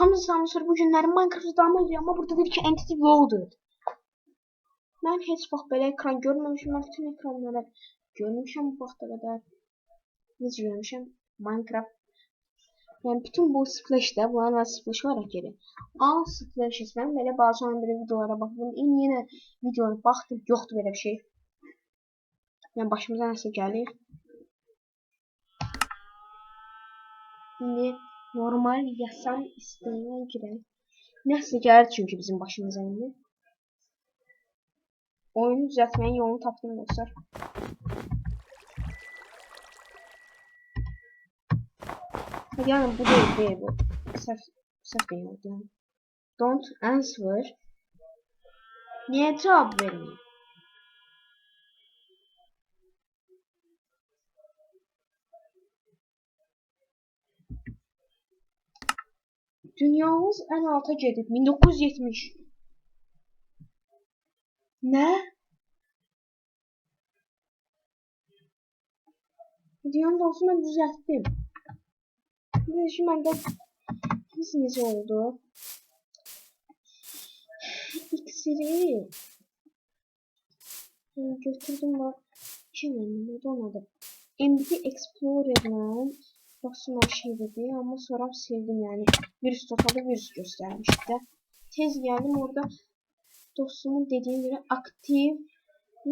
Hamza Samsur bu günləri Minecraft davam ediyor, amma burada deyir ki Entity World. Mən heç vaxt belə ekran görməmişəm. Mən bütün ekranları görmüşəm bu vaxta qədər. Necə görmüşəm? Minecraft. Yəni bütün bu splash'də, bunların az splash var geri. Az splash mən belə bazı bir videolara baxdım. Yenə videoya baxdım, yoxdur belə bir şey. Yəni başımıza nəsə gəlir. İndi normal yasam istəyinə girək. Nəsə gəlir çünki bizim başımıza indi. Oyunu düzəltməyin yolunu tapdım dostlar. Yəni bu deyil bu. Səhv deyil yəni. Don't answer. Niyə cavab vermir? Dünyamız ən alta gedib. 1970. Nə? Dünyanın doğrusu mən düzəltdim. Şimdi məndə biz necə oldu? İksiri götürdüm və kimə olmadı. MD Explorer'la dostum her şey dedi ama sonra sildim yani. Virüs totalde virüs göstermişti de. Tez geldim orada dostumun dediğine göre aktif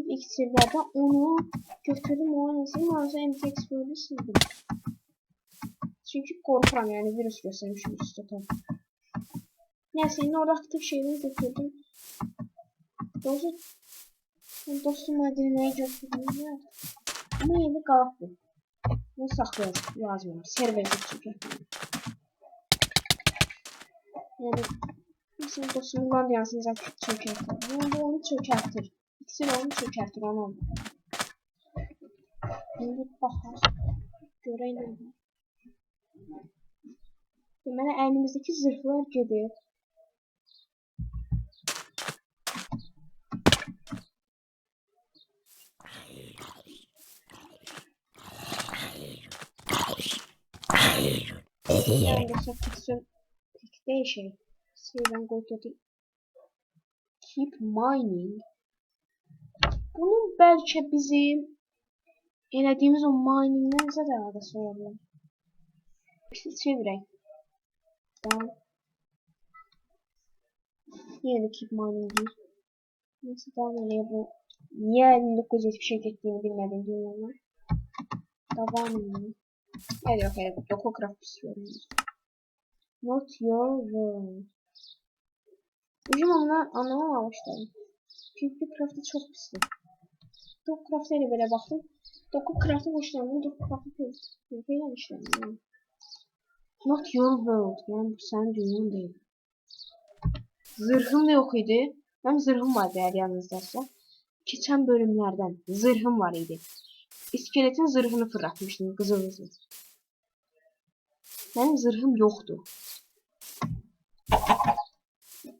iksirlerden onu götürdüm o anasını mağaza MD Explorer'ı sildim. Çünkü korkuram yani virüs göstermiş virüs total. Neyse yine orada aktif şeyleri götürdüm. Dostum adını götürdüm ya. Ama yeni qalıb bu. Bunu saxlayacaq, lazım olur. Serverdə çökərtir. Yəni, mesela dostumun Landiyasını çökərtir. Bu onu çökərtir. İkisi onu çökərtir, onu. İndi baxaq. Görək nə var. Deməli, əynimizdəki zırhlar gedir. Yani dostlar pek değişik. Şeyden koydu. Keep mining. Bunun belki bizim elədiyimiz o miningdən nəsə də əlaqəsi ola bilər. İşte çevirək. Tamam. Yine de keep mining değil. Neyse daha böyle bu. Niye 1970'e gittiğini bilmediğim dünyalar. Devam edelim. Hadi bakalım. Dokocraft istiyorum. Not your world. Ucum anlamamışlar. Çünkü craft'ı çok pisli. Dokocraft'a ile böyle baktım. Dokocraft'ı hoşlandım. Dokocraft'ı pek hoşlandım. Not your world. Yani bu senin dünyanın değil. Zırhım da yok idi. Benim zırhım vardı eğer yanınızdaysa. Geçen bölümlerden zırhım var idi. İskeletin zırhını fırlatmıştım kızılızı. Benim zırhım yoktu.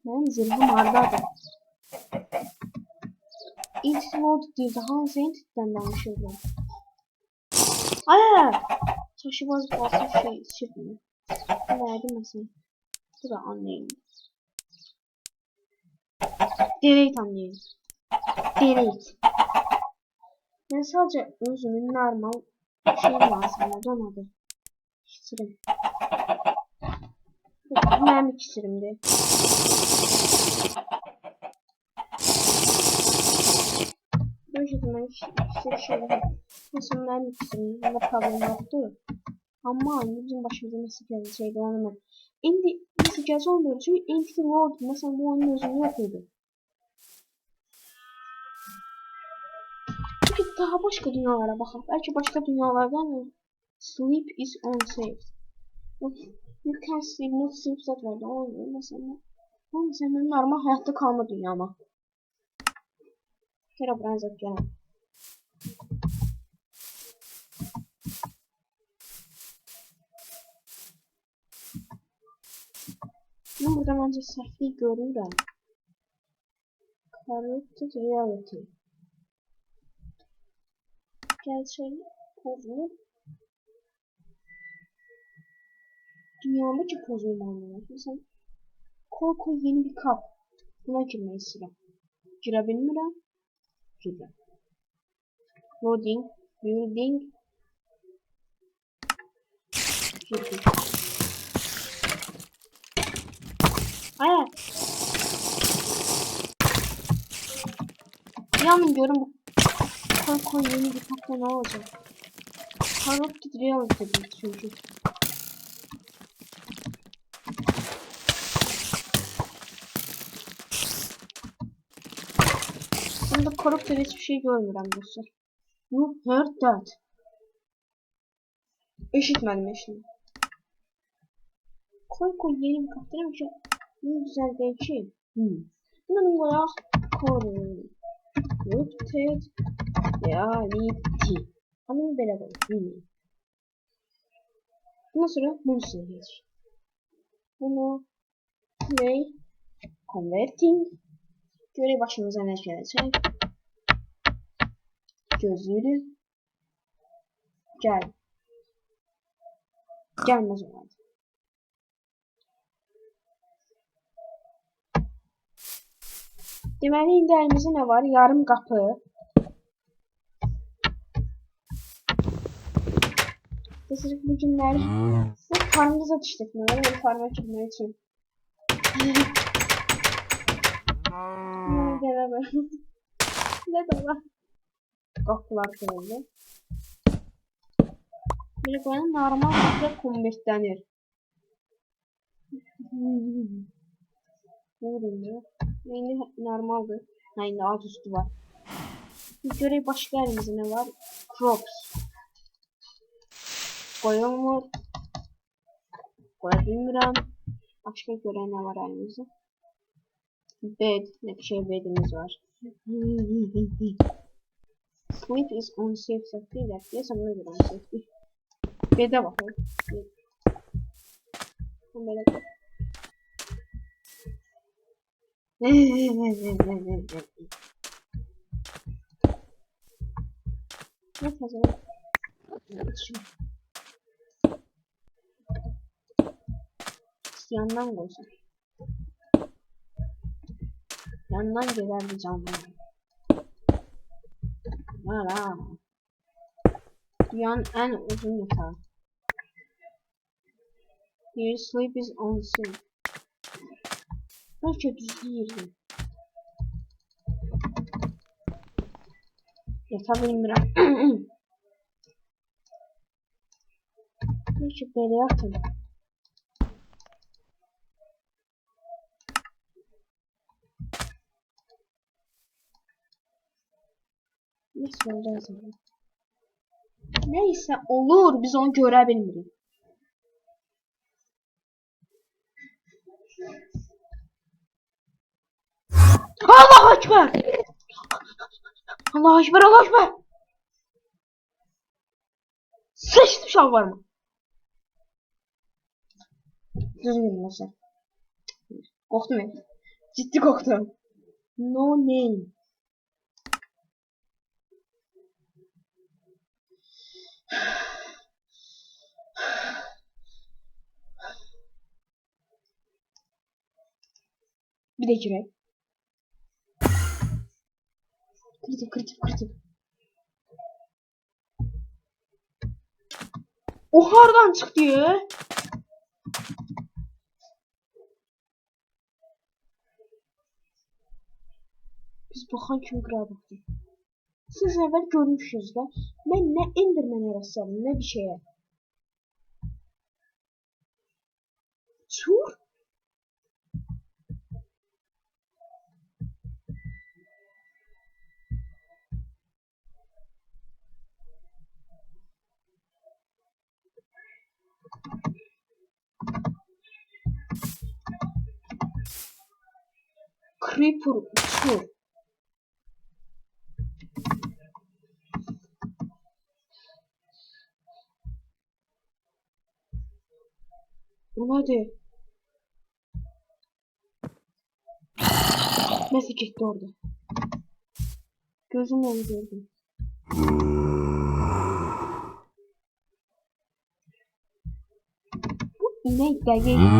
Benim zırhım hardadır. Intload değil de Hansa Intit'ten danışıyorum. Aaa! Taşımaz basın şey çıkmıyor. Verdim mesela. Bu da anlayın. Delete anlayın. Delete. Ben sadece özümün normal şey lazım. Donadı. İksirim. Bu benim iksirimdi. Ben iksir şeyleri. Mesela benim iksirim. Bunda problem yoktu. Ama bizim başımıza nasıl geldi şeydi onu ben. Şimdi nasıl geldi olmuyor. Çünkü Entity World mesela bu oyunun özünde yokuydu. Çünkü daha başka dünyalara bakalım. Belki başka dünyalardan sleep is unsafe. You can sleep, not sleep zat vardı. Olmuyor mesela. Ama mesela normal hayatta kalma dünyama. Herobrine zat gelen. Ben burada bence səhvlik görürəm. Corrupted reality. Gerçek pozulur. Dünyamdaki pozulmanlar. Mesela koy yeni bir kap. Buna girmeyi istedim. Girebilmirəm. Girdim. Loading. Building. Girdim. Hayır. Yanım görün bu koy yeni bir kapta ne olacak? Corrupted reality dedik çünkü. Bunda corrupted hiçbir şey görmürəm dostlar. You heard that. Eşitmedim eşitmedim. Koy yeni bir kapta demek ki ne güzel değil ki. Bunun koyak corrupted reality. Ama belə qoyaq. Bundan sonra menüsünə geç. Bunu play converting. Görev başımıza ne gelecek? Gözlüğü. Gel. Gelmez olaydı. Deməli indi əlimizdə nə var? Yarım qapı. Sırf bu günler bu farmımıza işletmeler ve farma çıkmak için. Gelemem. Ne dolar? Qapılar kırıldı. Böyle koyan normal bir konvertlenir. Ne oluyor? Yine normaldı. Ha yine alt üstü var. Bir görev başka elimizde ne var? Crops. Koyulmur. Koyabilmirəm. Başka görev ne var elimizde? Bed. Ne bir şey bedimiz var. Sleep is unsafe safety. Yes, I'm not unsafe. Bed'e bakalım. Böyle. Ne fazla? Yandan koysun. Yandan gelerdi canlı. Valla. Dünyanın en uzun yatağı. Your sleep is unsafe. Belki düzlüyürdüm. Yatabilmirəm. Belki belə yatım. Neyse olur, biz onu görə bilmirik. Allah Ekber! Allah Ekber, Allah Ekber! Sıçtım şalvarıma. Düzgün mesela. Korktum ya. Ciddi korktum. No name. Bir de girek. Kritik. O hardan çıktı ya? Biz baxan kimi qıra baxdıq. Siz əvvəl görmüşsünüz də. Mən nə Enderman rəssamım, nə bir şeyə. Çur. Creeper uçur. O nədir? Nəsə getdi orada. Gözümlə onu gördüm. Bu İnek, gel gel.